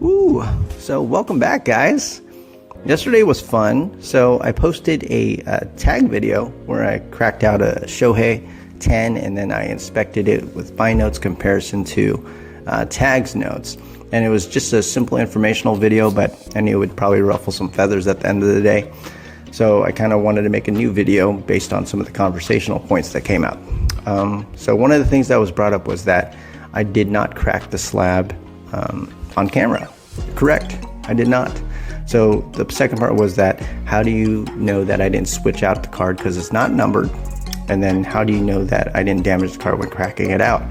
Ooh, so welcome back, guys. Yesterday was fun, so I posted a tag video where I cracked out a Shohei 10 and then I inspected it with my notes comparison to tags notes. And it was just a simple informational video, but I knew it would probably ruffle some feathers at the end of the day. So I kind of wanted to make a new video based on some of the conversational points that came out. So one of the things that was brought up was that I did not crack the slab on camera. Correct, I did not. So the second part was that how do you know that I didn't switch out the card because it's not numbered? And then how do you know that I didn't damage the card when cracking it out?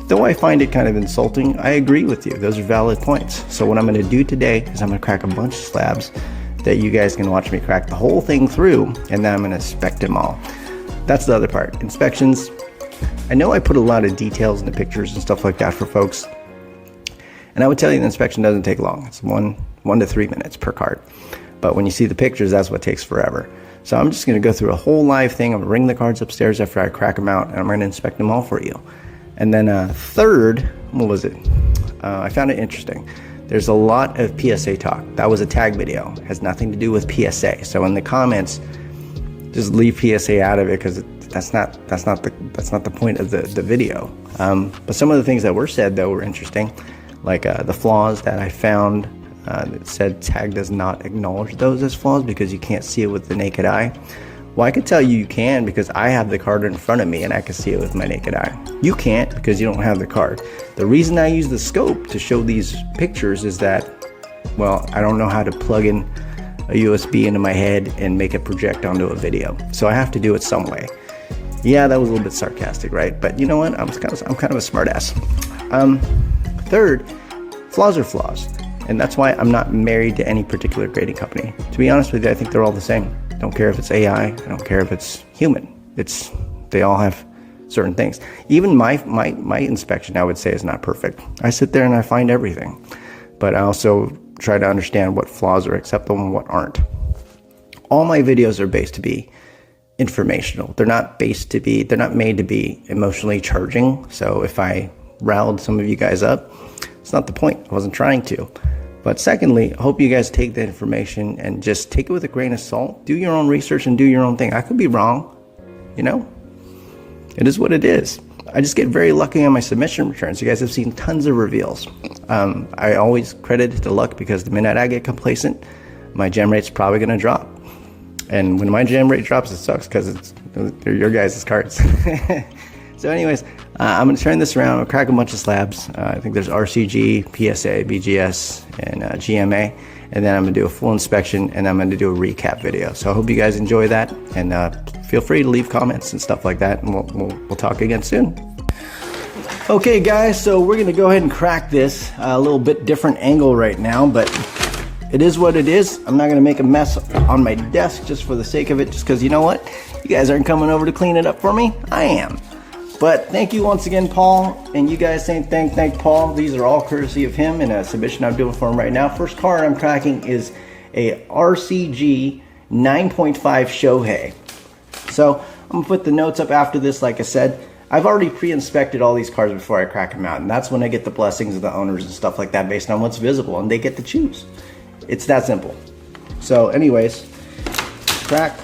Though I find it kind of insulting, I agree with you. Those are valid points. So what I'm going to do today is I'm going to crack a bunch of slabs that you guys can watch me crack the whole thing through, and then I'm going to inspect them all. That's the other part. Inspections. I know I put a lot of details in the pictures and stuff like that for folks. And I would tell you the inspection doesn't take long. It's one to 3 minutes per card. But when you see the pictures, that's what takes forever. So I'm just going to go through a whole live thing. I'm going to bring the cards upstairs after I crack them out, and I'm going to inspect them all for you. And then third, what was it? I found it interesting. There's a lot of PSA talk. That was a tag video. It has nothing to do with PSA. So in the comments, just leave PSA out of it because that's not the point of the video. But some of the things that were said though were interesting, like the flaws that I found. That said tag does not acknowledge those as flaws because you can't see it with the naked eye. Well, I could tell you can because I have the card in front of me and I can see it with my naked eye. You can't because you don't have the card. The reason I use the scope to show these pictures is that, well, I don't know how to plug in a USB into my head and make it project onto a video. So I have to do it some way. Yeah, that was a little bit sarcastic, right? But you know what? I'm kind of a smart ass. Third, flaws are flaws. And that's why I'm not married to any particular grading company. To be honest with you, I think they're all the same. I don't care if it's AI. I don't care if it's human. They all have certain things. Even my inspection, I would say, is not perfect. I sit there and I find everything. But I also try to understand what flaws are acceptable and what aren't. All my videos are based to be informational. They're not made to be emotionally charging. So if I riled some of you guys up, it's not the point. I wasn't trying to. But secondly, I hope you guys take the information and just take it with a grain of salt. Do your own research and do your own thing. I could be wrong, you know? It is what it is. I just get very lucky on my submission returns. You guys have seen tons of reveals. I always credit it to luck because the minute I get complacent, my gem rate's probably going to drop. And when my gem rate drops, it sucks because they're your guys' cards. So anyways, I'm going to turn this around. I'll crack a bunch of slabs. I think there's RCG, PSA, BGS, and GMA. And then I'm going to do a full inspection, and I'm going to do a recap video. So I hope you guys enjoy that. And feel free to leave comments and stuff like that. And we'll talk again soon. Okay, guys. So we're going to go ahead and crack this. A little bit different angle right now, but it is what it is. I'm not going to make a mess on my desk just for the sake of it. Just because, you know what? You guys aren't coming over to clean it up for me. I am. But thank you once again, Paul, and you guys saying thank Paul. These are all courtesy of him and a submission I'm doing for him right now. First card I'm cracking is a RCG 9.5 Shohei. So I'm gonna put the notes up after this. Like I said, I've already pre-inspected all these cards before I crack them out, and that's when I get the blessings of the owners and stuff like that based on what's visible, and they get to choose. It's that simple. So anyways, crack.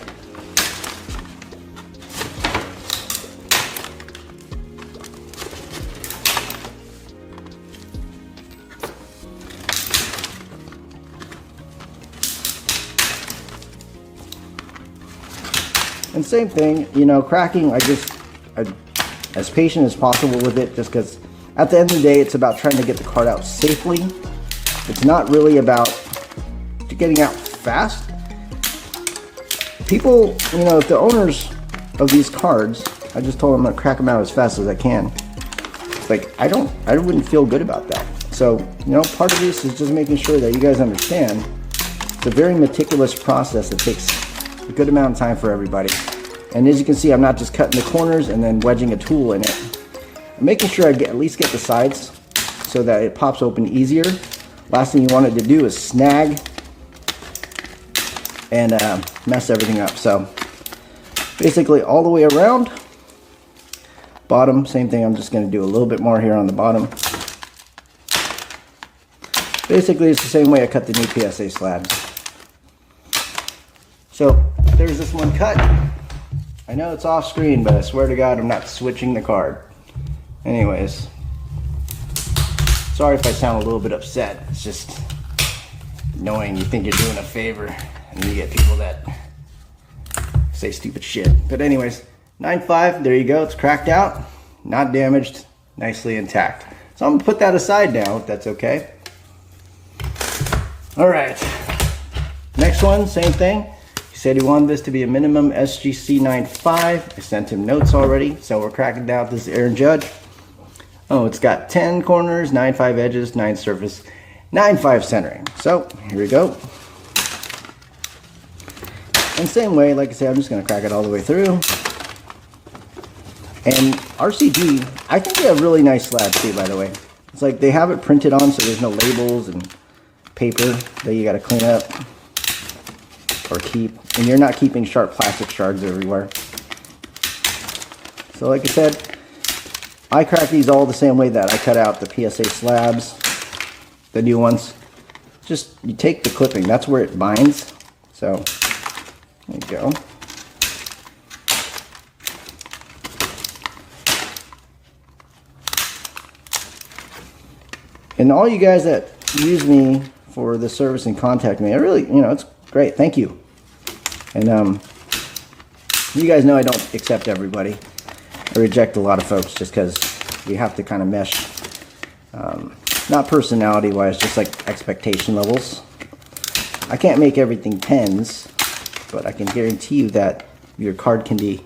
And same thing, you know, cracking, I'm as patient as possible with it, just because at the end of the day, it's about trying to get the card out safely. It's not really about getting out fast. People, you know, if the owners of these cards, I just told them I'm gonna crack them out as fast as I can. Like, I wouldn't feel good about that. So, you know, part of this is just making sure that you guys understand it's a very meticulous process that takes a good amount of time for everybody. And as you can see, I'm not just cutting the corners and then wedging a tool in it. I'm making sure I at least get the sides so that it pops open easier. Last thing you want it to do is snag and mess everything up. So basically all the way around. Bottom, same thing. I'm just going to do a little bit more here on the bottom. Basically, it's the same way I cut the new PSA slabs. So, there's this one cut. I know it's off screen, but I swear to God, I'm not switching the card. Anyways. Sorry if I sound a little bit upset. It's just knowing you think you're doing a favor, and you get people that say stupid shit. But anyways, 9.5, there you go. It's cracked out, not damaged, nicely intact. So I'm gonna put that aside now, if that's okay. All right, next one, same thing. He said he wanted this to be a minimum SGC 9.5. I sent him notes already, so we're cracking down. This is Aaron Judge. Oh, it's got 10 corners, 9.5 edges, 9 surface, 9.5 centering. So here we go. And same way, like I said, I'm just gonna crack it all the way through. And RCG, I think they have really nice slabs too, by the way. It's like they have it printed on so there's no labels and paper that you gotta clean up or keep. And you're not keeping sharp plastic shards everywhere. So like I said, I crack these all the same way that I cut out the PSA slabs, the new ones. Just, you take the clipping, that's where it binds. So, there you go. And all you guys that use me for the service and contact me, I really, you know, it's great, thank you. And you guys know I don't accept everybody. I reject a lot of folks just because we have to kind of mesh, not personality wise, just like expectation levels. I can't make everything 10s, but I can guarantee you that your card can be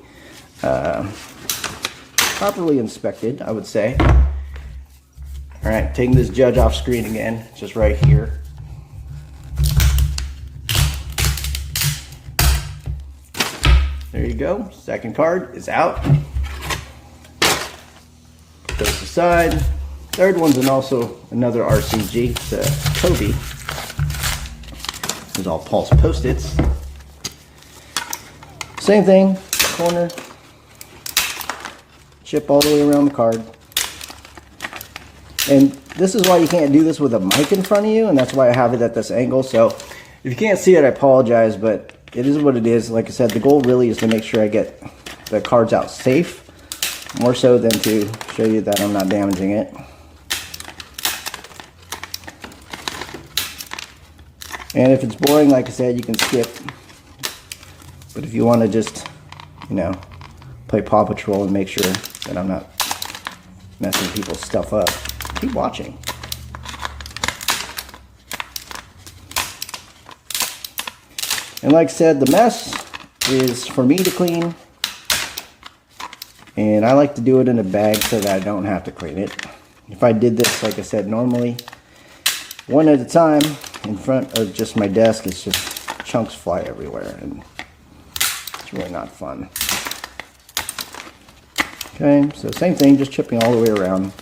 properly inspected, I would say. All right, taking this Judge off screen again, just right here. There you go, second card is out. Goes aside. Third one's also another RCG, it's a Kobe. There's all pulse post-its. Same thing, corner, chip all the way around the card. And this is why you can't do this with a mic in front of you, and that's why I have it at this angle. So if you can't see it, I apologize, but it is what it is. Like I said, the goal really is to make sure I get the cards out safe, more so than to show you that I'm not damaging it. And if it's boring, like I said, you can skip. But if you want to just, you know, play Paw Patrol and make sure that I'm not messing people's stuff up, keep watching. And like I said, the mess is for me to clean. And I like to do it in a bag so that I don't have to clean it. If I did this, like I said, normally, one at a time, in front of just my desk, it's just chunks fly everywhere, and it's really not fun. Okay, so same thing, just chipping all the way around.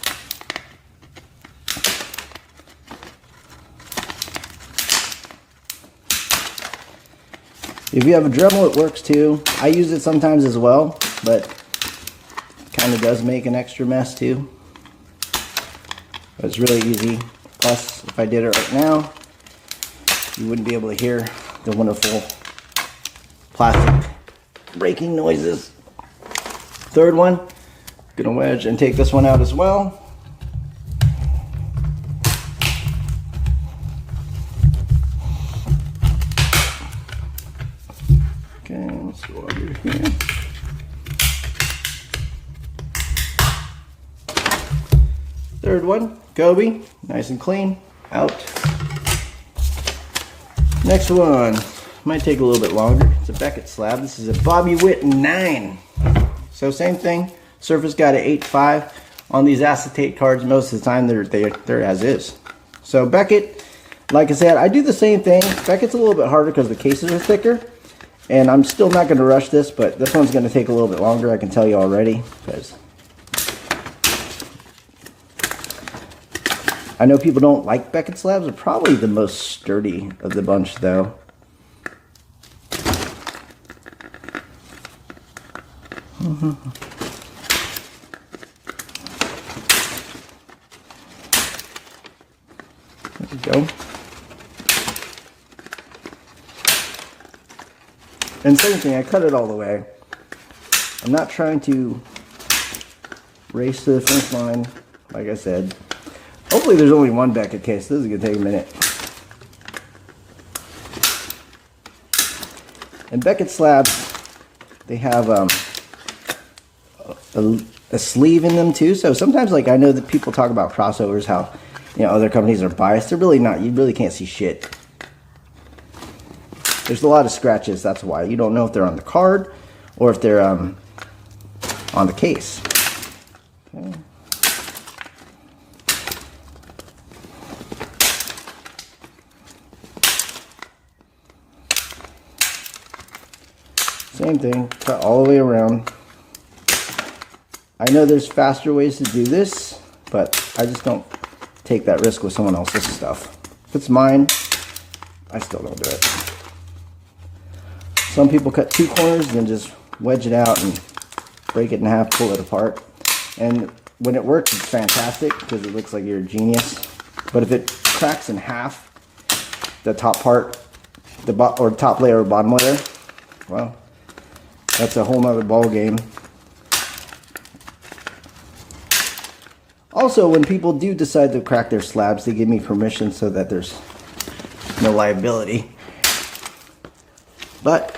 If you have a Dremel, it works too. I use it sometimes as well, but kind of does make an extra mess too. But it's really easy. Plus, if I did it right now, you wouldn't be able to hear the wonderful plastic breaking noises. Third one, gonna wedge and take this one out as well. Okay, let's go over here. Third one, Kobe, nice and clean, out. Next one, might take a little bit longer. It's a Beckett slab. This is a Bobby Witt 9. So same thing, surface got an 8.5. On these acetate cards, most of the time they're as is. So Beckett, like I said, I do the same thing. Beckett's a little bit harder because the cases are thicker. And I'm still not going to rush this, but this one's going to take a little bit longer, I can tell you already. Because I know people don't like Beckett slabs. They're probably the most sturdy of the bunch, though. There we go. And same thing, I cut it all the way. I'm not trying to race to the finish line, like I said. Hopefully there's only one Beckett case. This is going to take a minute. And Beckett slabs, they have a sleeve in them too. So sometimes, like, I know that people talk about crossovers, how, you know, other companies are biased. They're really not. You really can't see shit. There's a lot of scratches. That's why. You don't know if they're on the card or if they're on the case. Okay. Same thing, cut all the way around. I know there's faster ways to do this, but I just don't take that risk with someone else's stuff. If it's mine, I still don't do it. Some people cut two corners and then just wedge it out and break it in half, pull it apart. And when it works, it's fantastic because it looks like you're a genius. But if it cracks in half, the top part, or top layer or bottom layer, well, that's a whole nother ball game. Also, when people do decide to crack their slabs, they give me permission so that there's no liability. But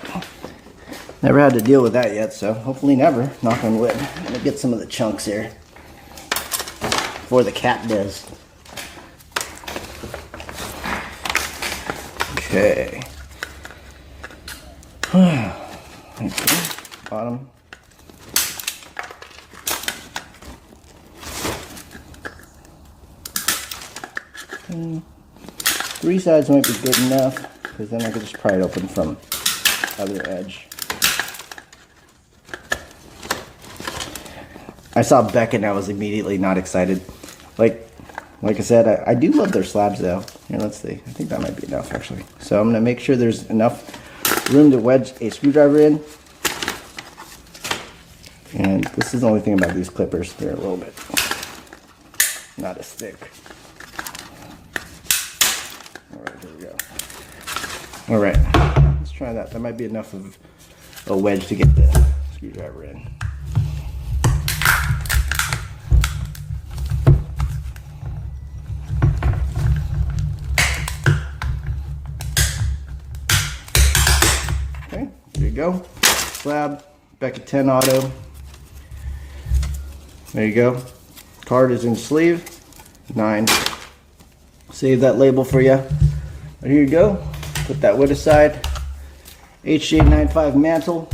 never had to deal with that yet, so hopefully never. Knock on wood. I'm gonna get some of the chunks here before the cat does. Okay. Okay. Bottom. Three sides might be good enough, because then I could just pry it open from other edge. I saw Beckett and I was immediately not excited. Like I said, I do love their slabs though. Here, let's see. I think that might be enough actually. So I'm gonna make sure there's enough room to wedge a screwdriver in. And this is the only thing about these clippers. They're a little bit not as thick. Alright, here we go. Alright, let's try that. That might be enough of a wedge to get the screwdriver in. Okay, there you go. Slab, Beckett 10 auto. There you go. Card is in sleeve. 9. Save that label for you. But here you go. Put that wood aside. HJ95 mantle.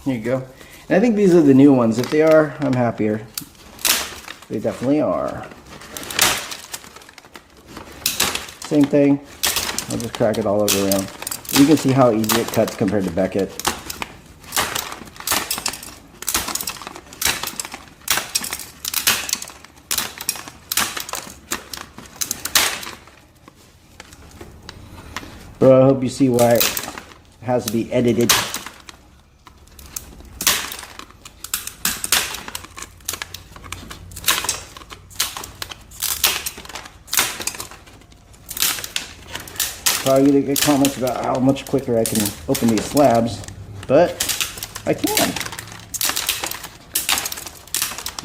Here you go. And I think these are the new ones. If they are, I'm happier. They definitely are. Same thing. I'll just crack it all over around. You can see how easy it cuts compared to Beckett. Bro, I hope you see why it has to be edited. Probably gonna get comments about how much quicker I can open these slabs, but I can.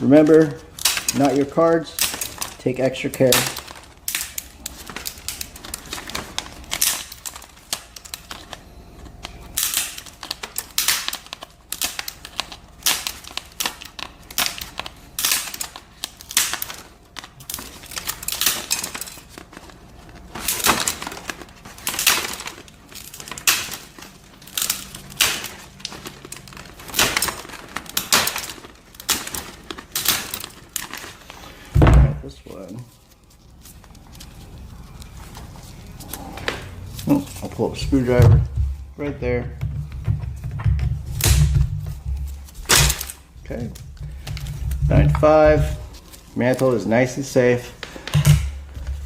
Remember, not your cards. Take extra care. This one. Oh, I'll pull up a screwdriver right there. Okay. 9.5. Mantle is nice and safe.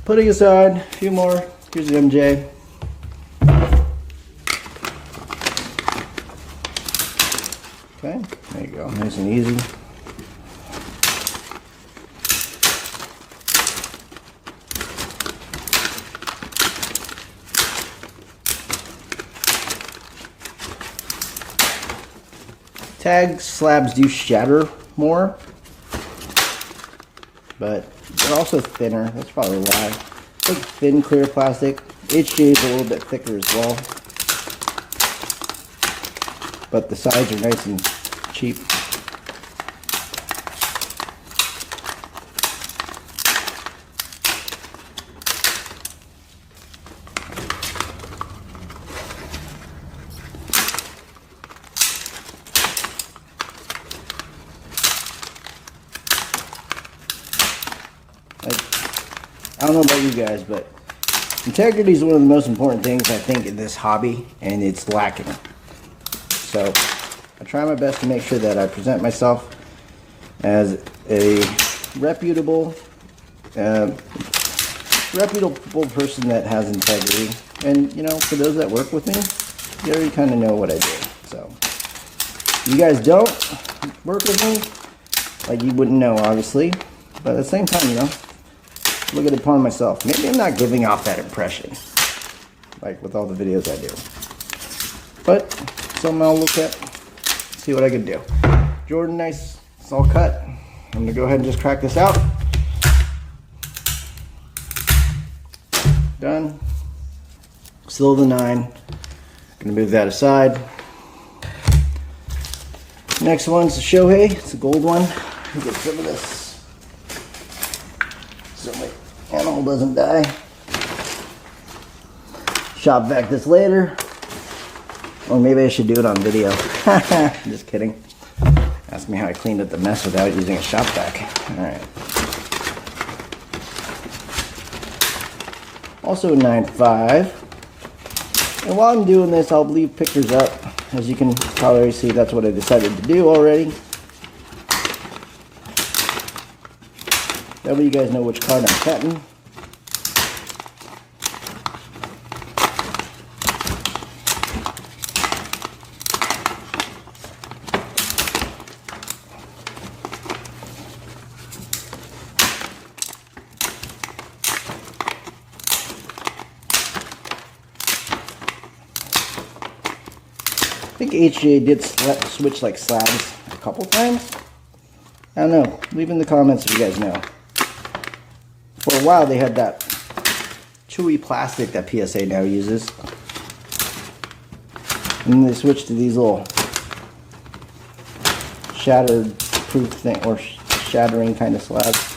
Putting aside a few more. Here's the MJ. Okay, there you go. Nice and easy. Tag slabs do shatter more, but they're also thinner. That's probably why. It's like thin, clear plastic. HJ is a little bit thicker as well, but the sides are nice and cheap. I don't know about you guys, but integrity is one of the most important things I think in this hobby, and it's lacking. So I try my best to make sure that I present myself as a reputable person that has integrity. And you know, for those that work with me, you already kind of know what I do. So if you guys don't work with me, like, you wouldn't know, obviously. But at the same time, you know, look at it upon myself. Maybe I'm not giving off that impression, like with all the videos I do. But something I'll look at, see what I can do. Jordan, nice. It's all cut. I'm gonna go ahead and just crack this out. Done. Still the 9. Gonna move that aside. Next one's the Shohei. It's a gold one. Get some of this so my animal doesn't die. Shop vac this later. Or maybe I should do it on video. Just kidding. Ask me how I cleaned up the mess without using a shop vac. Alright. Also 9.5. And while I'm doing this, I'll leave pictures up. As you can probably see, that's what I decided to do already. That way you guys know which card I'm cutting. I think HGA did switch like slabs a couple times. I don't know. Leave in the comments if you guys know. For a while they had that chewy plastic that PSA now uses. And then they switched to these little shattered proof thing, or shattering kind of slabs.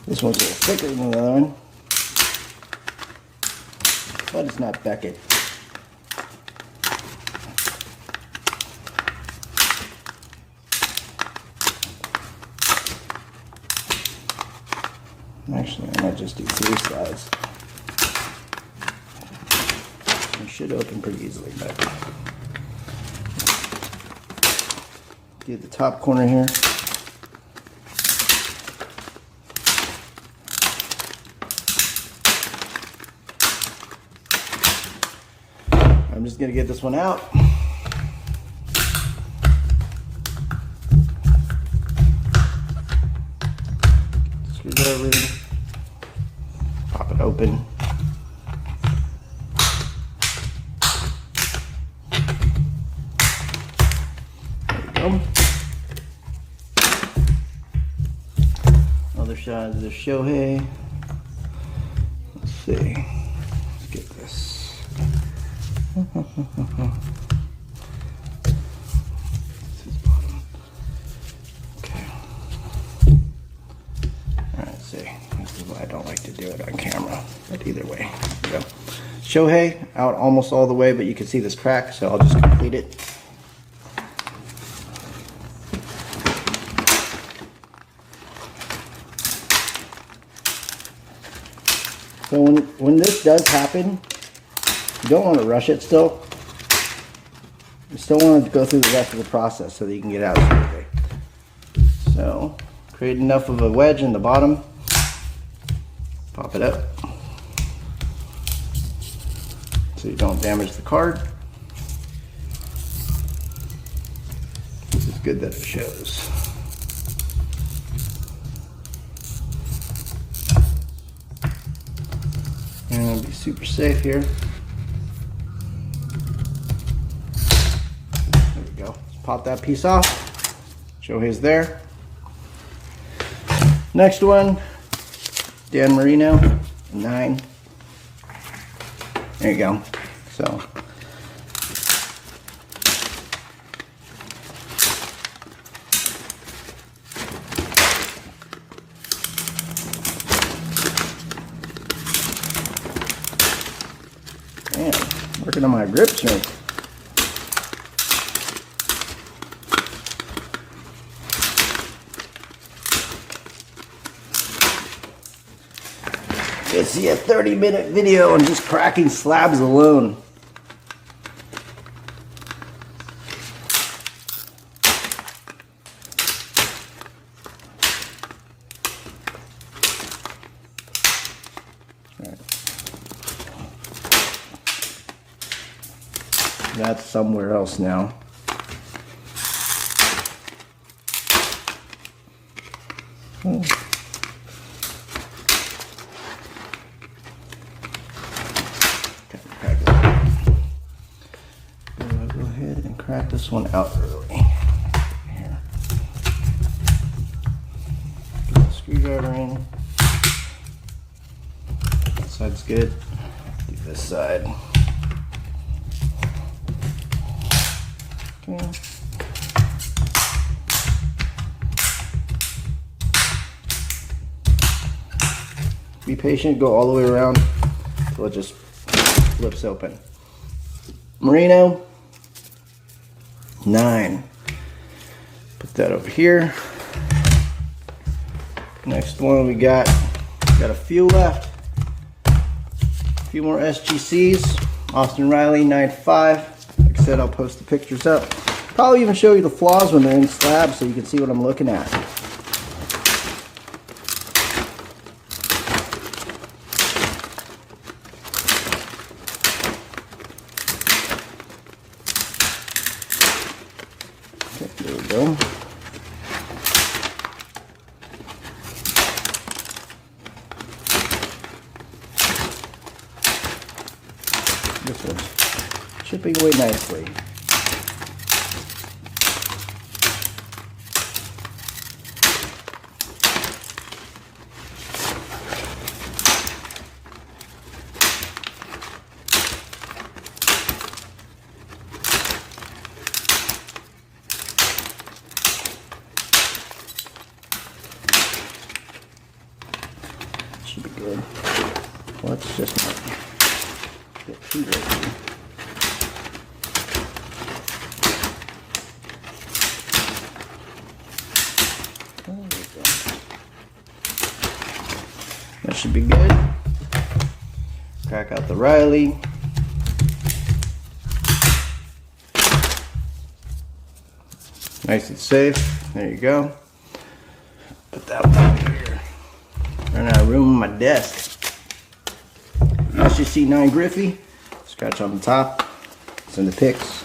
This one's a little thicker than the other one, but it's not Beckett. Actually, I might just do 3 sides. It should open pretty easily, but do the top corner here. I'm just going to get this one out. Screwdriver, pop it open. There we go. Another shot of the Shohei. Let's see. Let's get this. This is bottom. Okay. Alright, see. This is why I don't like to do it on camera. But either way. There we go. Shohei out almost all the way, but you can see this crack, so I'll just complete it. So when this does happen, you don't want to rush it still. You still want to go through the rest of the process so that you can get out smoothly. So, create enough of a wedge in the bottom. Pop it up. So you don't damage the card. This is good that it shows. super safe here. There we go. Let's pop that piece off. Shohei's there. Next one, Dan Marino, 9. There you go. So. Man, working on my grip strength. You see a 30-minute video on just cracking slabs alone. Right. That's somewhere else now. Go ahead and crack this one out early. Here. Get the screwdriver in. That side's good. Do this side. Okay. Be patient, go all the way around until it just flips open. Merino, 9. Put that over here. Next one we got a few left. A few more SGCs. Austin Riley, 9.5. Like I said, I'll post the pictures up. Probably even show you the flaws when they're in slabs so you can see what I'm looking at. There we go. This one's chipping away nicely. Should be good. Let's just not get too risky. There we go. That should be good. Crack out the Riley. Nice and safe. There you go. Put that one here. Run out of room on my desk. SGC 9 Griffey. Scratch on the top. It's in the pics.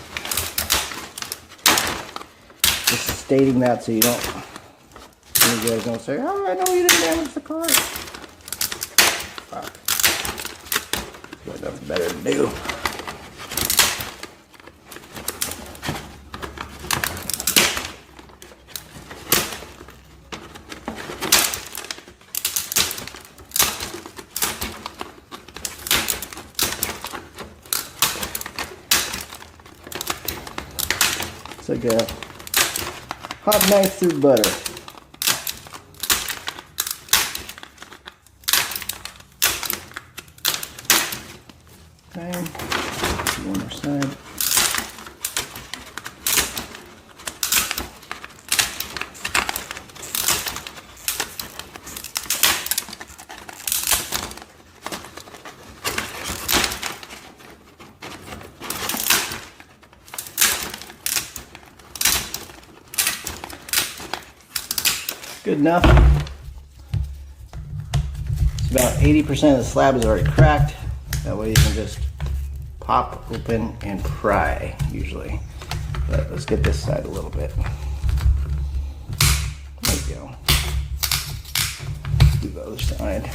Just stating that so you don't, you guys don't say, oh, I know you didn't damage the car. Fuck. Got nothing better to do. It's like a hot knife through butter. Okay, one more side. Good enough. It's about 80% of the slab is already cracked. That way you can just pop open and pry, usually. But let's get this side a little bit. There we go. Do the other side.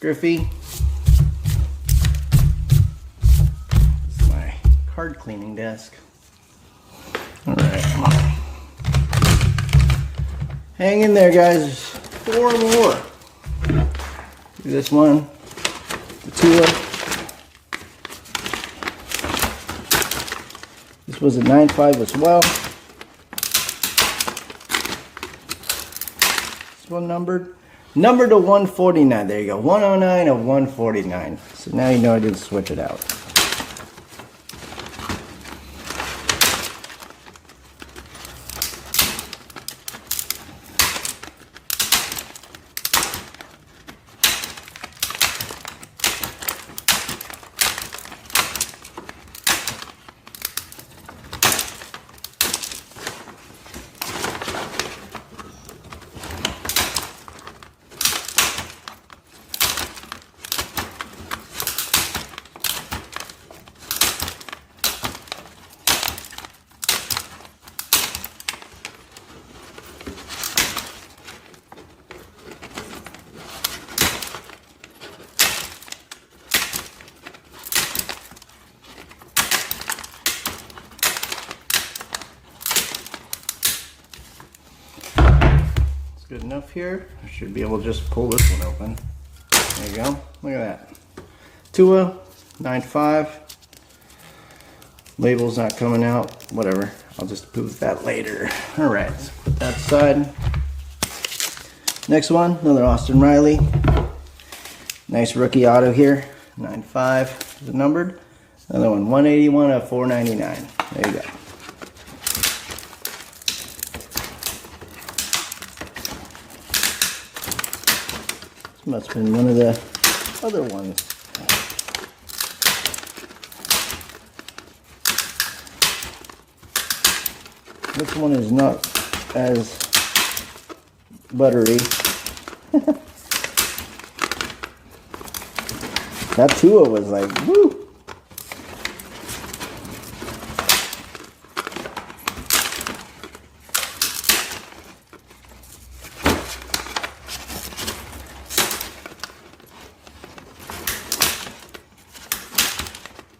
Griffey. This is my card cleaning desk. Alright. Hang in there, guys. 4 more. Do this one. The Tua. This was a 9.5 as well. This one numbered to 149. There you go. 109 of 149. So now you know I didn't switch it out. Good enough here. I should be able to just pull this one open. There you go. Look at that. Tua, 9.5. Label's not coming out. Whatever. I'll just prove that later. Alright, let's put that aside. Next one, another Austin Riley. Nice rookie auto here. 9.5 is numbered. Another one, 181 of 499. There you go. Must have been one of the other ones. This one is not as buttery. That Tua was like, woo!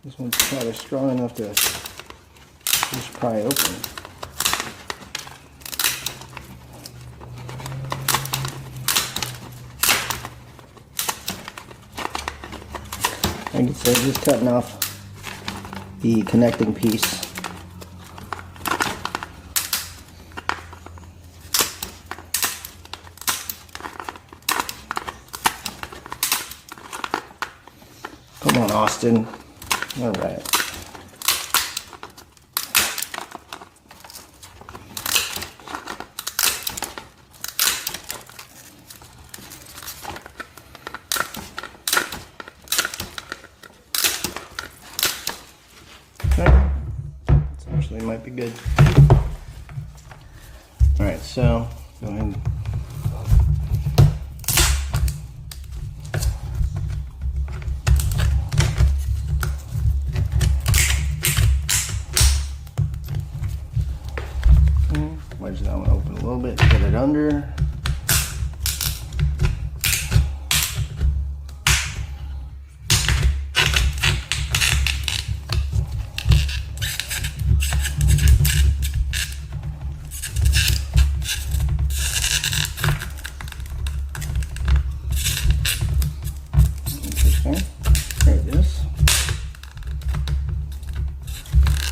This one's probably strong enough to just pry open. Like I said, just cutting off the connecting piece. Come on, Austin. All right. Okay. This actually might be good. All right, so go ahead and wedge that one open a little bit, get it under. Interesting. There it is.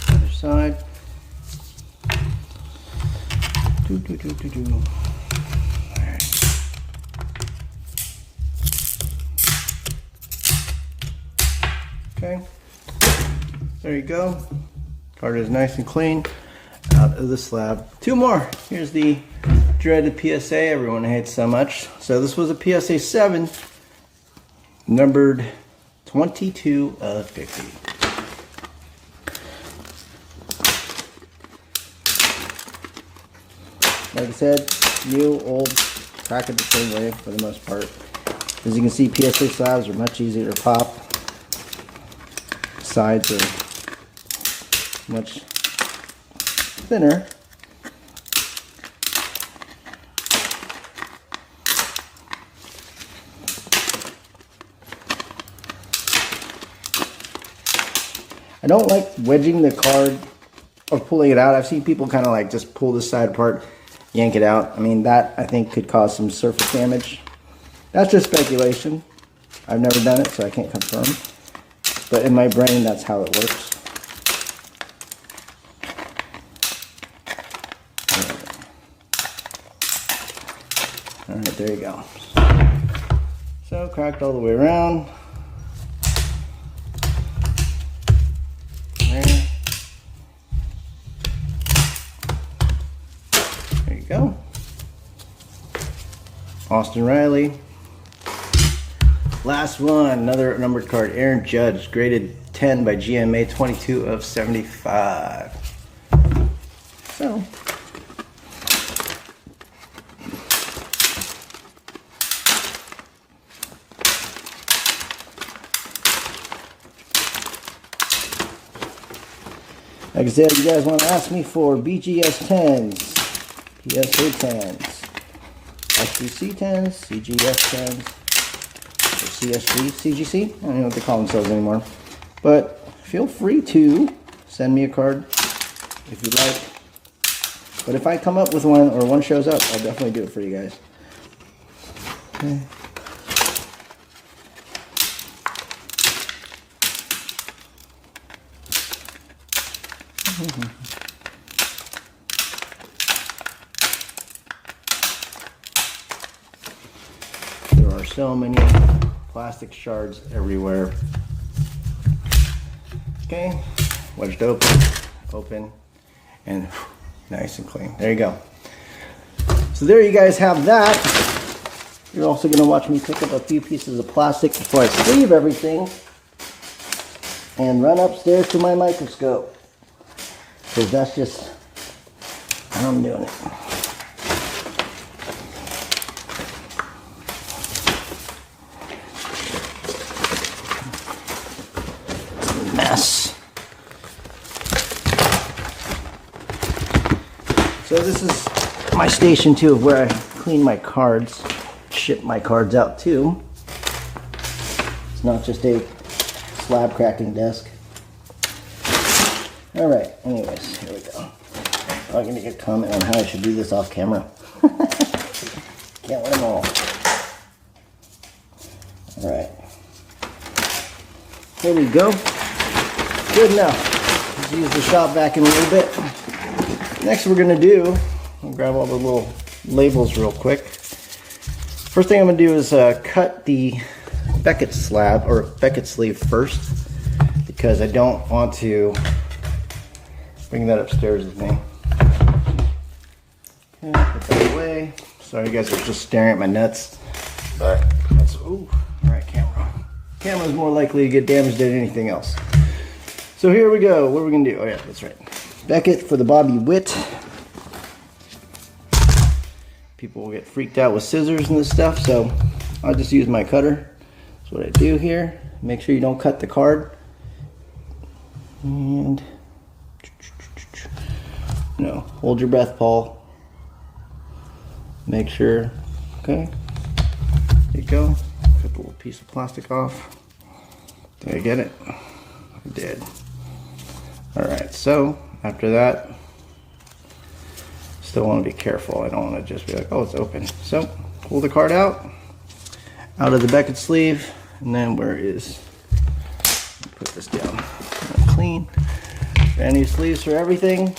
Other side. Alright. Okay. There you go. Card is nice and clean. Out of the slab. 2 more. Here's the dreaded PSA everyone hates so much. So this was a PSA 7, numbered 22 of 50. Like I said, new, old, crack it the same way for the most part. As you can see, PSA slabs are much easier to pop. Sides are much thinner. I don't like wedging the card or pulling it out. I've seen people kind of like just pull this side apart, yank it out. I mean, that I think could cause some surface damage. That's just speculation. I've never done it, so I can't confirm. But in my brain, that's how it works. All right, there you go. So cracked all the way around. There you go. Austin Riley. Last one, another numbered card. Aaron Judge, graded 10 by GMA, 22 of 75. So. Like I said, you guys want to ask me for BGS 10s, PSA 10s, SGC 10s, CGS 10s, or CSG, CGC? I don't know what they call themselves anymore. But feel free to send me a card if you like. But if I come up with one or one shows up, I'll definitely do it for you guys. Okay. There are so many plastic shards everywhere. Okay, wedged open, and nice and clean. There you go. So there you guys have that. You're also going to watch me pick up a few pieces of plastic before I sleeve everything and run upstairs to my microscope. Because that's just how I'm doing it. Mess. So this is my station too, of where I clean my cards, ship my cards out to. It's not just a slab cracking desk. All right, anyways, here we go. I'm going to get a comment on how I should do this off camera. Can't win them all. All right. There we go. Good enough. Let's use the shop vac in a little bit. Next we're going to do, I'll grab all the little labels real quick. First thing I'm going to do is cut the Beckett slab, or Beckett sleeve first, because I don't want to bring that upstairs with me. Okay, put that away. Sorry, you guys are just staring at my nuts. But that's, ooh, all right, camera. Camera's more likely to get damaged than anything else. So here we go. What are we gonna do? Oh yeah, that's right. Beckett for the Bobby Witt. People will get freaked out with scissors and this stuff, so I'll just use my cutter. That's what I do here. Make sure you don't cut the card. And no, hold your breath, Paul. Make sure, okay. There you go. Cut the little piece of plastic off. Did I get it? I did. Alright, so after that, still want to be careful. I don't want to just be like, oh, it's open. So pull the card out of the Beckett sleeve, and then where is, put this down clean. Brand new sleeves for everything.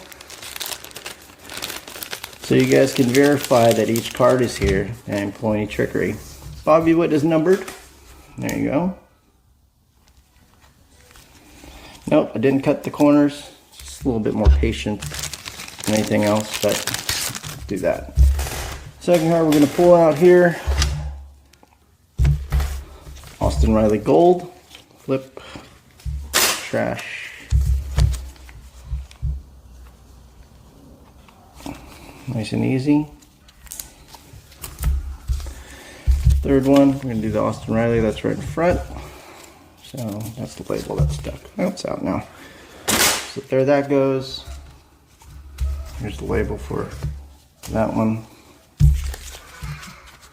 So you guys can verify that each card is here and pull any trickery. Bobby Witt is numbered. There you go. Nope, I didn't cut the corners. Just a little bit more patient than anything else, but let's do that. Second card we're going to pull out here. Austin Riley Gold. Flip. Trash. Nice and easy. Third one, we're going to do the Austin Riley. That's right in front. So that's the label that's stuck. Oh, it's out now. So there that goes. Here's the label for that one.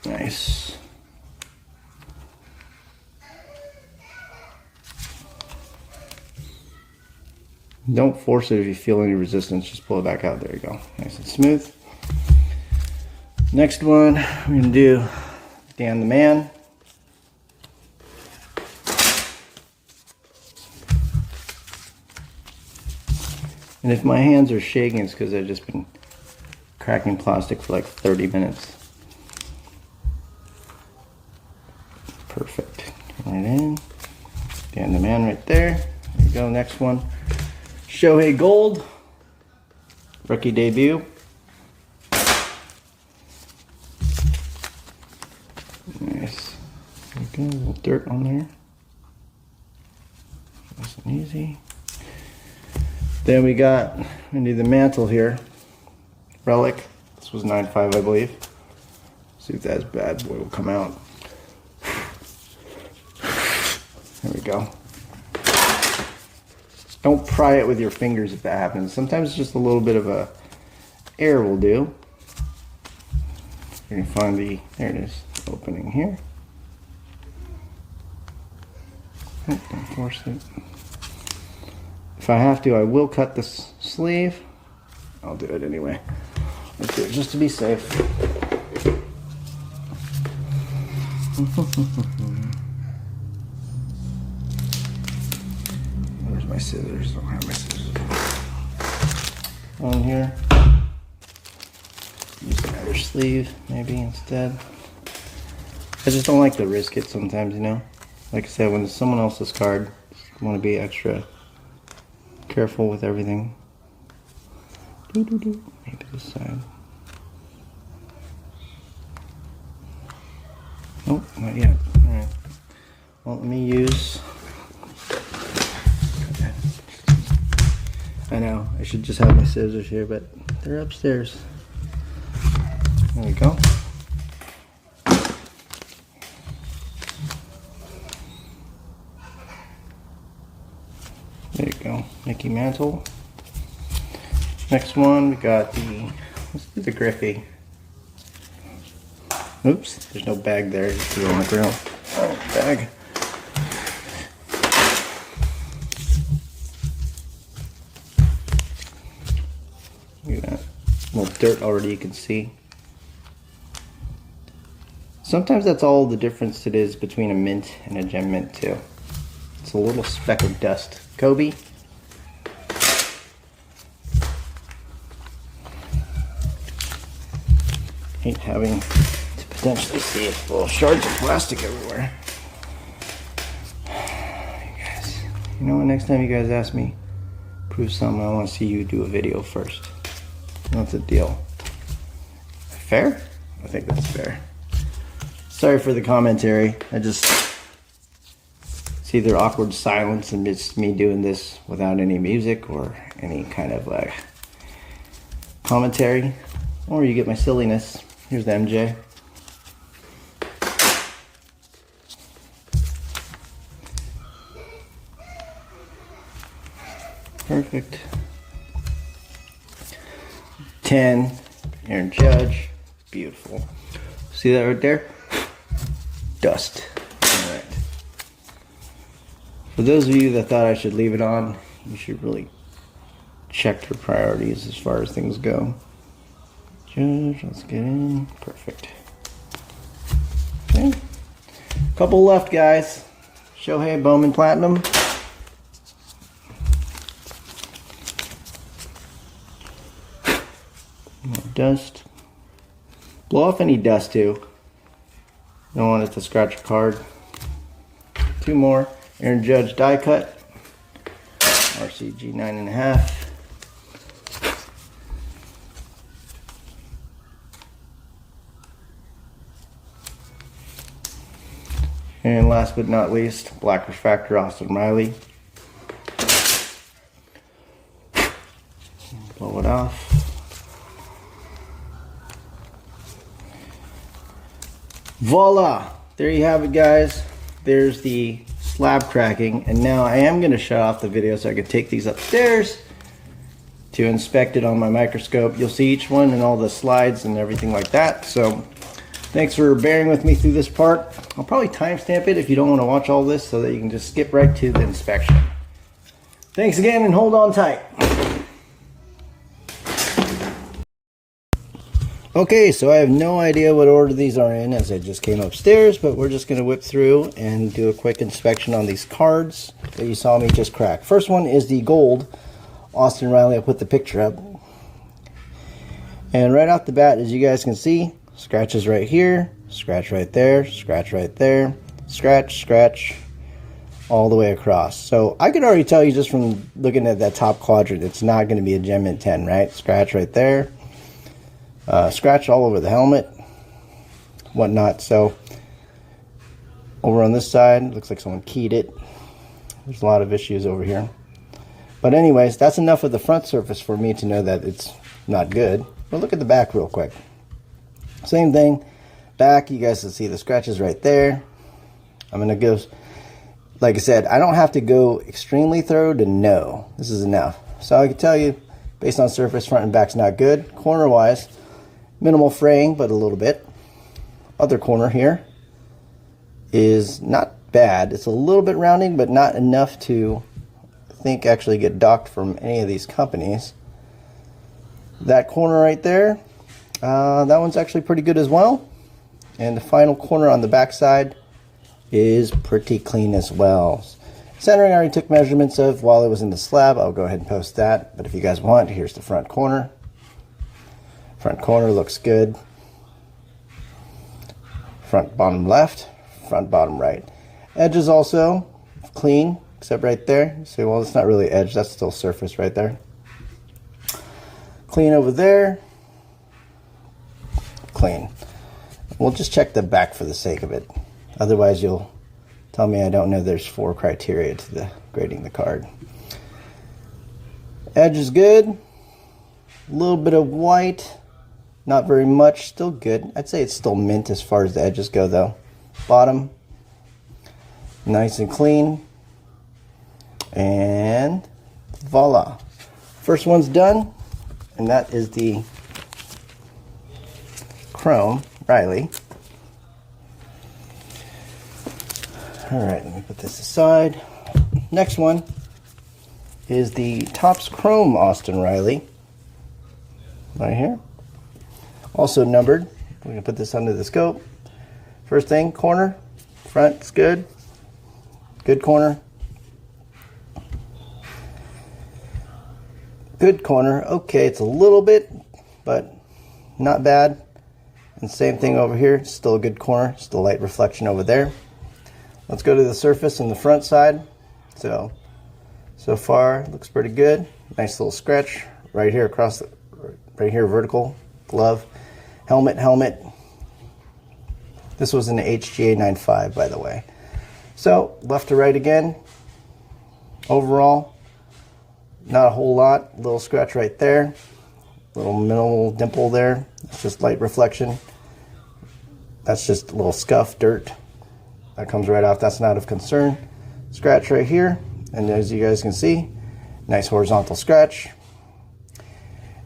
Nice. Don't force it if you feel any resistance, just pull it back out. There you go, nice and smooth. Next one, we're going to do Dan the Man. And if my hands are shaking, it's because I've just been cracking plastic for like 30 minutes. Perfect. Right in. Dan the Man right there. There you go. Next one. Shohei Gold. Rookie debut. Nice. There you go. A little dirt on there. Nice and easy. Then we do the mantle here. Relic. This was 9.5, I believe. See if that bad boy will come out. There we go. Don't pry it with your fingers if that happens. Sometimes just a little bit of a air will do. You can find there it is, opening here. Oh, don't force it. If I have to, I will cut this sleeve. I'll do it anyway. Let's do it just to be safe. Where's my scissors? I don't have my scissors. On here. Use another sleeve, maybe, instead. I just don't like to risk it sometimes, you know? Like I said, when it's someone else's card, you want to be extra careful with everything. Maybe this side. Nope, not yet. Alright. Well, let me use... I know, I should just have my scissors here, but they're upstairs. There we go. There you go, Mickey Mantle. Next one, we got let's do the Griffey. Oops, there's no bag there, just threw it on the grill. Oh, bag. Look at that, a little dirt already you can see. Sometimes that's all the difference it is between a mint and a gem mint too. It's a little speck of dust. Kobe. Hate having to potentially see it full of shards of plastic everywhere. You guys, you know what? Next time you guys ask me prove something, I want to see you do a video first. That's the deal. Fair? I think that's fair. Sorry for the commentary. It's either awkward silence and it's me doing this without any music or any kind of commentary, or you get my silliness. Here's the MJ. Perfect. 10, Aaron Judge. Beautiful. See that right there? Dust. All right. For those of you that thought I should leave it on, you should really check your priorities as far as things go. Judge, let's get in. Perfect. Okay. Couple left, guys. Shohei Bowman Platinum. More dust. Blow off any dust too. Don't want it to scratch your card. Two more. Aaron Judge die cut. RCG 9.5. And last but not least, Black Refractor Austin Riley. Blow it off. Voila! There you have it, guys. There's the slab cracking, and now I am going to shut off the video so I can take these upstairs to inspect it on my microscope. You'll see each one and all the slides and everything like that. So thanks for bearing with me through this part. I'll probably timestamp it if you don't want to watch all this so that you can just skip right to the inspection. Thanks again and hold on tight. Okay, so I have no idea what order these are in as I just came upstairs, but we're just going to whip through and do a quick inspection on these cards that you saw me just crack. First one is the gold Austin Riley. I put the picture up. And right off the bat, as you guys can see, scratches right here, scratch right there, scratch right there, scratch, scratch, all the way across. So I could already tell you just from looking at that top quadrant, it's not going to be a Gem Mint 10, right? Scratch right there. Scratch all over the helmet, whatnot. So over on this side, looks like someone keyed it. There's a lot of issues over here. But anyways, that's enough of the front surface for me to know that it's not good. But look at the back real quick. Same thing. Back, you guys can see the scratches right there. I'm going to go, like I said, I don't have to go extremely thorough to know. This is enough. So I can tell you, based on surface, front and back's not good. Corner-wise, minimal fraying, but a little bit. Other corner here is not bad. It's a little bit rounding, but not enough to, I think, actually get docked from any of these companies. That corner right there, that one's actually pretty good as well. And the final corner on the back side is pretty clean as well. Centering I already took measurements of while it was in the slab. I'll go ahead and post that. But if you guys want, here's the front corner. Front corner looks good. Front bottom left, front bottom right. Edges also clean, except right there. You say, well, it's not really edge, that's still surface right there. Clean over there. Clean. We'll just check the back for the sake of it. Otherwise, you'll tell me I don't know there's 4 criteria to the grading the card. Edge is good. A little bit of white. Not very much, still good. I'd say it's still mint as far as the edges go though. Bottom, nice and clean. And voila. First one's done, and that is the Chrome Riley. Alright, let me put this aside. Next one is the Topps Chrome Austin Riley. Right here. Also numbered. We're going to put this under the scope. First thing, corner. Front's good. Good corner. Good corner. Okay, it's a little bit, but not bad. And same thing over here. Still a good corner. Still light reflection over there. Let's go to the surface on the front side. So far, looks pretty good. Nice little scratch right here across the, right here, vertical glove. Helmet. This was an HGA 9.5, by the way. So, left to right again. Overall, not a whole lot. Little scratch right there. Little minimal dimple there. That's just light reflection. That's just a little scuff, dirt. That comes right off. That's not of concern. Scratch right here. And as you guys can see, nice horizontal scratch.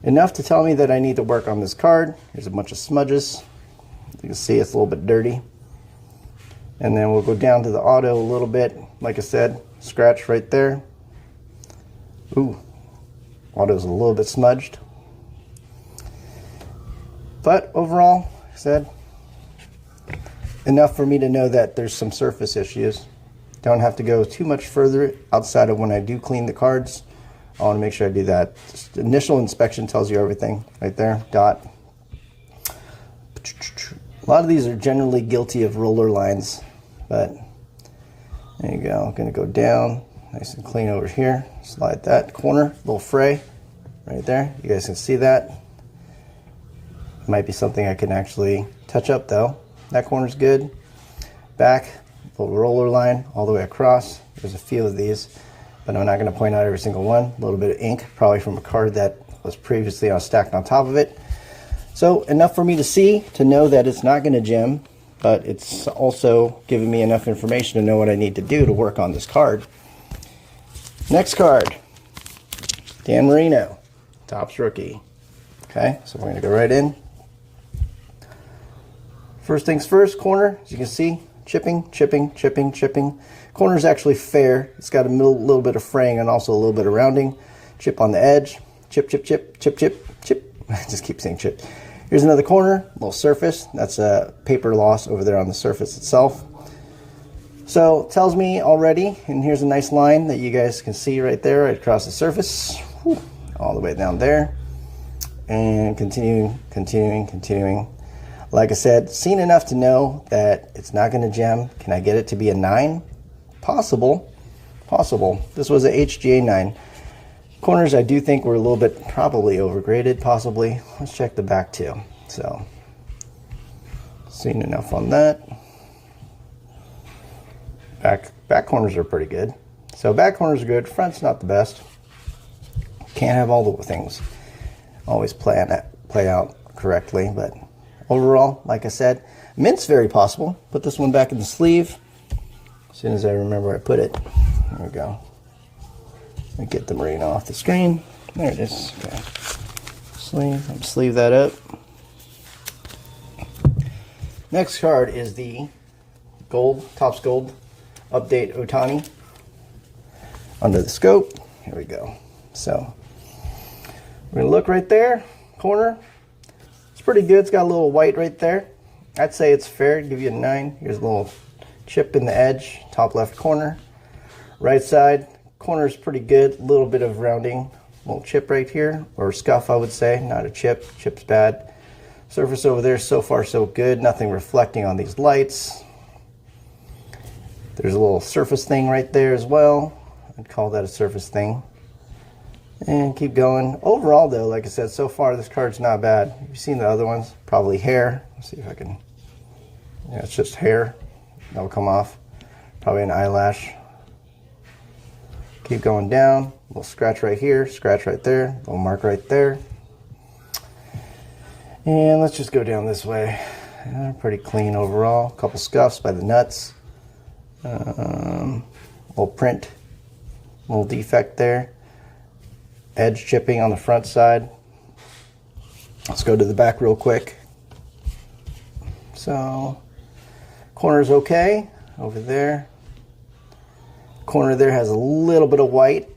Enough to tell me that I need to work on this card. Here's a bunch of smudges. You can see it's a little bit dirty. And then we'll go down to the auto a little bit. Like I said, scratch right there. Ooh, auto's a little bit smudged. But overall, like I said, enough for me to know that there's some surface issues. Don't have to go too much further outside of when I do clean the cards. I want to make sure I do that. Just initial inspection tells you everything right there. Dot. A lot of these are generally guilty of roller lines, but there you go. I'm going to go down nice and clean over here. Slide that corner, little fray right there. You guys can see that. Might be something I can actually touch up though. That corner's good. Back, little roller line all the way across. There's a few of these, but I'm not going to point out every single one. A little bit of ink, probably from a card that was previously stacked on top of it. So enough for me to see, to know that it's not going to gem, but it's also giving me enough information to know what I need to do to work on this card. Next card, Dan Marino, Topps rookie. Okay, so we're going to go right in. First things first, corner, as you can see, chipping. Corner's actually fair. It's got a little bit of fraying and also a little bit of rounding. Chip on the edge. Chip, chip, chip, chip, chip, chip. I just keep saying chip. Here's another corner, little surface. That's a paper loss over there on the surface itself. So it tells me already, and here's a nice line that you guys can see right there, right across the surface. Whew, all the way down there. And continuing, continuing, continuing. Like I said, seen enough to know that it's not going to gem. Can I get it to be a 9? Possible. Possible. This was a HGA 9. Corners I do think were a little bit probably overgraded, possibly. Let's check the back too. So, seen enough on that. Back corners are pretty good. So back corners are good. Front's not the best. Can't have all the things always play out correctly, but overall, like I said, mint's very possible. Put this one back in the sleeve. As soon as I remember I put it. There we go. Let me get the marina off the screen. There it is. Okay. Sleeve that up. Next card is the gold, Topps Gold Update Otani. Under the scope. Here we go. So we're gonna look right there, corner. It's pretty good. It's got a little white right there. I'd say it's fair. Give you a 9. Here's a little chip in the edge, top left corner. Right side corner is pretty good. A little bit of rounding, little chip right here, or scuff, I would say. Not a chip. Chip's bad. Surface over there, so far so good. Nothing reflecting on these lights. There's a little surface thing right there as well. I'd call that a surface thing. And keep going. Overall though, like I said, so far this card's not bad. You've seen the other ones. Probably hair. Let's see if I can. Yeah, it's just hair. That'll come off. Probably an eyelash. Keep going down. A little scratch right here. Scratch right there. Little mark right there. And let's just go down this way. Pretty clean overall. A couple scuffs by the nuts. Little print. Little defect there. Edge chipping on the front side. Let's go to the back real quick. So, corner's okay over there. Corner there has a little bit of white.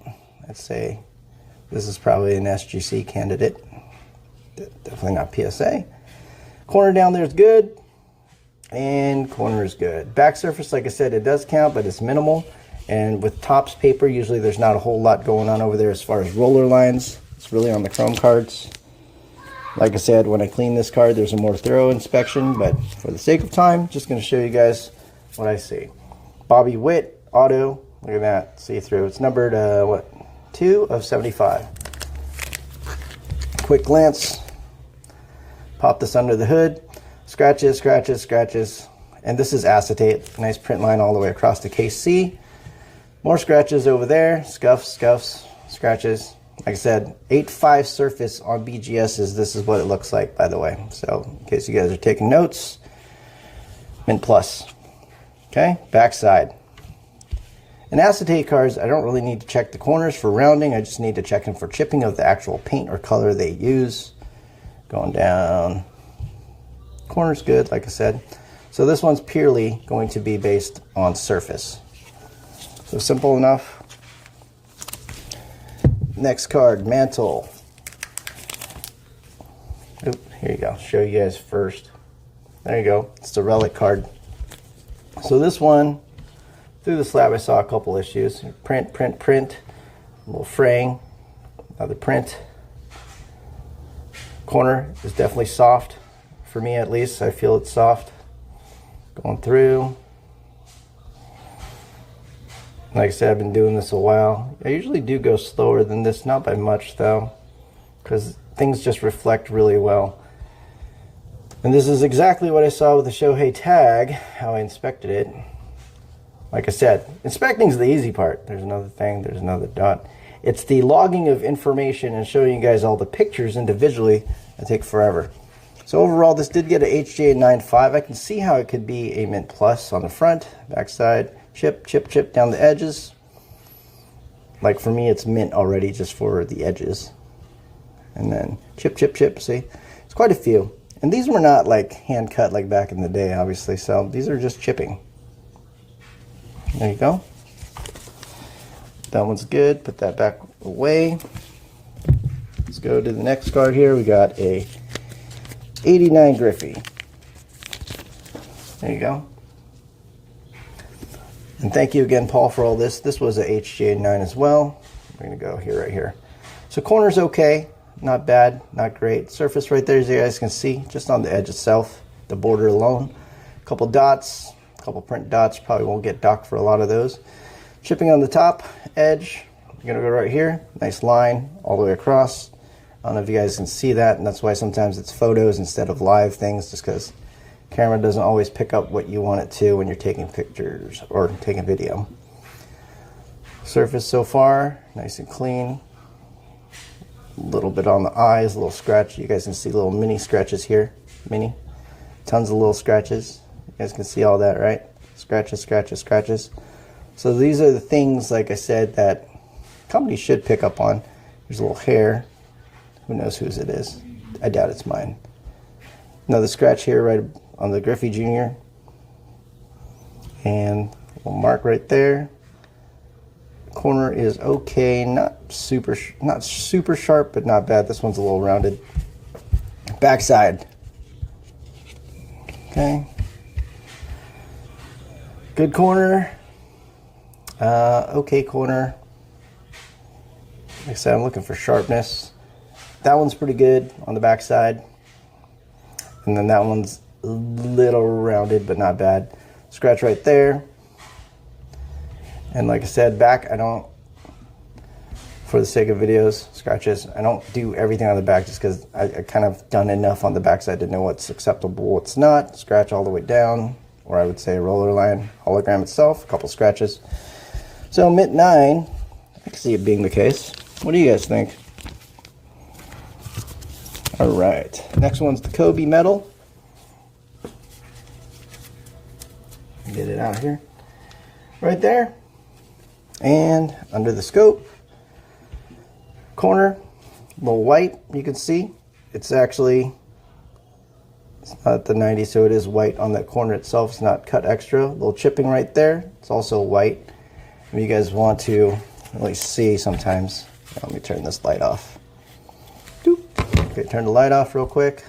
I'd say this is probably an SGC candidate. Definitely not PSA. Corner down there is good. And corner is good. Back surface, like I said, it does count, but it's minimal. And with Topps paper, usually there's not a whole lot going on over there as far as roller lines. It's really on the chrome cards. Like I said, when I clean this card, there's a more thorough inspection, but for the sake of time, just going to show you guys what I see. Bobby Witt, auto. Look at that, see-through. It's numbered, 2 of 75. Quick glance. Pop this under the hood. Scratches, scratches, scratches. And this is acetate. Nice print line all the way across the case C. More scratches over there. Scuffs, scuffs, scratches. Like I said, 8.5 surface on BGS's. This is what it looks like, by the way. So, in case you guys are taking notes, Mint Plus. Okay, backside. In acetate cards, I don't really need to check the corners for rounding. I just need to check them for chipping of the actual paint or color they use. Going down. Corner's good, like I said. So this one's purely going to be based on surface. So simple enough. Next card, mantle. Oop, here you go. Show you guys first. There you go. It's the relic card. So this one, through the slab, I saw a couple issues. Print, print, print. A little fraying. Another print. Corner is definitely soft. For me, at least, I feel it's soft. Going through. Like I said, I've been doing this a while. I usually do go slower than this, not by much though, because things just reflect really well. And this is exactly what I saw with the Shohei tag, how I inspected it. Like I said, inspecting is the easy part. There's another thing, there's another dot. It's the logging of information and showing you guys all the pictures individually that take forever. So overall, this did get an HGA 9.5. I can see how it could be a Mint Plus on the front, backside. Chip, chip, chip down the edges. Like for me, it's mint already just for the edges. And then chip, chip, chip, see? It's quite a few. And these were not like hand cut like back in the day, obviously. So these are just chipping. There you go. That one's good. Put that back away. Let's go to the next card here. We got a 89 Griffey. There you go. And thank you again, Paul, for all this. This was a HG89 as well. We're going to go here, right here. So corner's okay. Not bad, not great. Surface right there, as you guys can see, just on the edge itself, the border alone. A couple dots, a couple print dots. Probably won't get docked for a lot of those. Chipping on the top edge. I'm going to go right here. Nice line all the way across. I don't know if you guys can see that, and that's why sometimes it's photos instead of live things, just because camera doesn't always pick up what you want it to when you're taking pictures or taking video. Surface so far, nice and clean. A little bit on the eyes, a little scratch. You guys can see little mini scratches here. Mini. Tons of little scratches. You guys can see all that, right? Scratches, scratches, scratches. So these are the things, like I said, that companies should pick up on. There's a little hair. Who knows whose it is? I doubt it's mine. Another scratch here right on the Griffey Jr. And a little mark right there. Corner is okay, not super sharp, but not bad. This one's a little rounded. Backside. Okay. Good corner. Okay corner. Like I said, I'm looking for sharpness. That one's pretty good on the backside. And then that one's a little rounded, but not bad. Scratch right there. And like I said, back, I don't, for the sake of videos, scratches, I don't do everything on the back just because I kind of done enough on the backside to know what's acceptable, what's not. Scratch all the way down, or I would say roller line, hologram itself, a couple scratches. So Mint 9, I can see it being the case. What do you guys think? All right, next one's the Kobe metal. Get it out here. Right there. And under the scope, corner, a little white, you can see. It's actually, it's not the 90, so it is white on that corner itself. It's not cut extra. A little chipping right there. It's also white. If you guys want to really see sometimes, let me turn this light off. Doop. Okay, turn the light off real quick.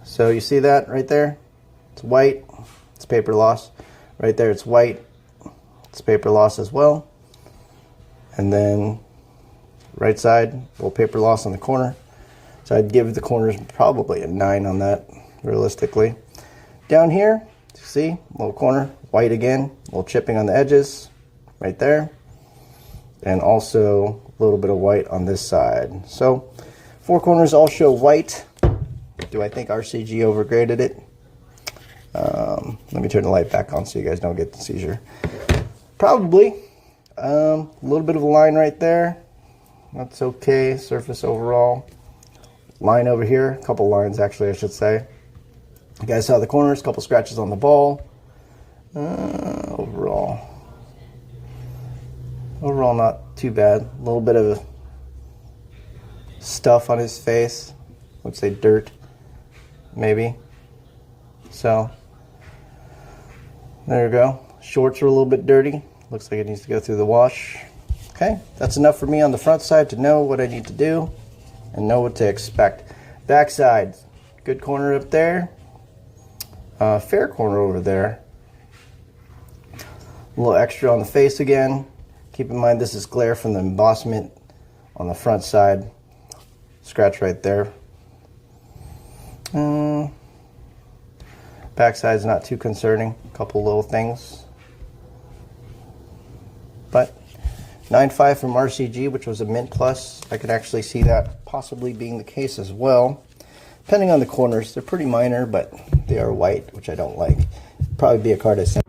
So you see that right there? It's white. It's paper loss. Right there, it's white. It's paper loss as well. And then right side, a little paper loss on the corner. So I'd give the corners probably a 9 on that, realistically. Down here, see, little corner, white again, a little chipping on the edges, right there. And also a little bit of white on this side. So 4 corners all show white. Do I think RCG overgraded it? Let me turn the light back on so you guys don't get the seizure. Probably. A little bit of a line right there. That's okay. Surface overall. Line over here. A couple lines, actually, I should say. You guys saw the corners. A couple scratches on the ball. Overall, not too bad. A little bit of stuff on his face. Let's say dirt, maybe. So, there we go. Shorts are a little bit dirty. Looks like it needs to go through the wash. Okay, that's enough for me on the front side to know what I need to do and know what to expect. Back side, good corner up there. Fair corner over there. A little extra on the face again. Keep in mind this is glare from the embossment on the front side. Scratch right there. Back side's not too concerning. A couple little things. But 9.5 from RCG, which was a Mint Plus. I could actually see that possibly being the case as well. Depending on the corners, they're pretty minor, but they are white, which I don't like. Probably be a card I sent.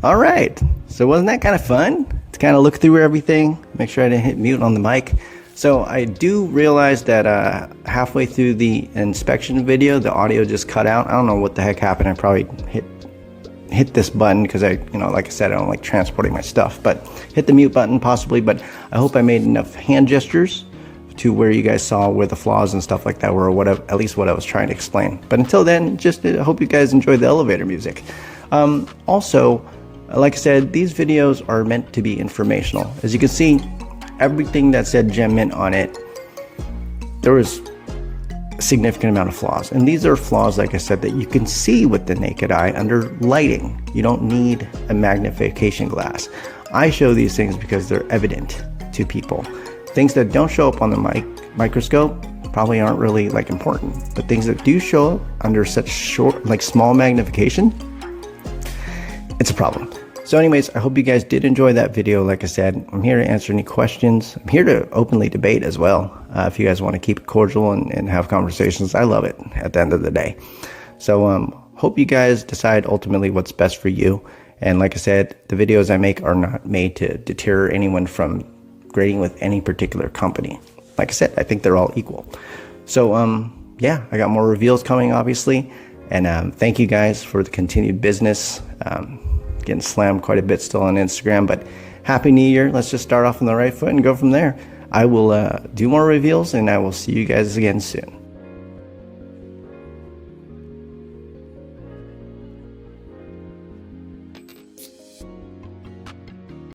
All right, so wasn't that kind of fun to kind of look through everything, make sure I didn't hit mute on the mic? So I do realize that halfway through the inspection video, the audio just cut out. I don't know what the heck happened. I probably hit this button because like I said, I don't like transporting my stuff, but hit the mute button possibly. But I hope I made enough hand gestures to where you guys saw where the flaws and stuff like that were, or whatever, at least what I was trying to explain. But until then, just I hope you guys enjoyed the elevator music. Also, like I said, these videos are meant to be informational. As you can see, everything that said Gem Mint on it, there was a significant amount of flaws. And these are flaws, like I said, that you can see with the naked eye under lighting. You don't need a magnification glass. I show these things because they're evident to people. Things that don't show up on the microscope probably aren't really like important, but things that do show up under such short, like small magnification, it's a problem. So anyways, I hope you guys did enjoy that video. Like I said, I'm here to answer any questions. I'm here to openly debate as well. If you guys want to keep it cordial and have conversations, I love it at the end of the day. So hope you guys decide ultimately what's best for you. And like I said, the videos I make are not made to deter anyone from grading with any particular company. Like I said, I think they're all equal. So yeah, I got more reveals coming, obviously. And thank you guys for the continued business. Getting slammed quite a bit still on Instagram, but Happy New Year. Let's just start off on the right foot and go from there. I will do more reveals, and I will see you guys again soon.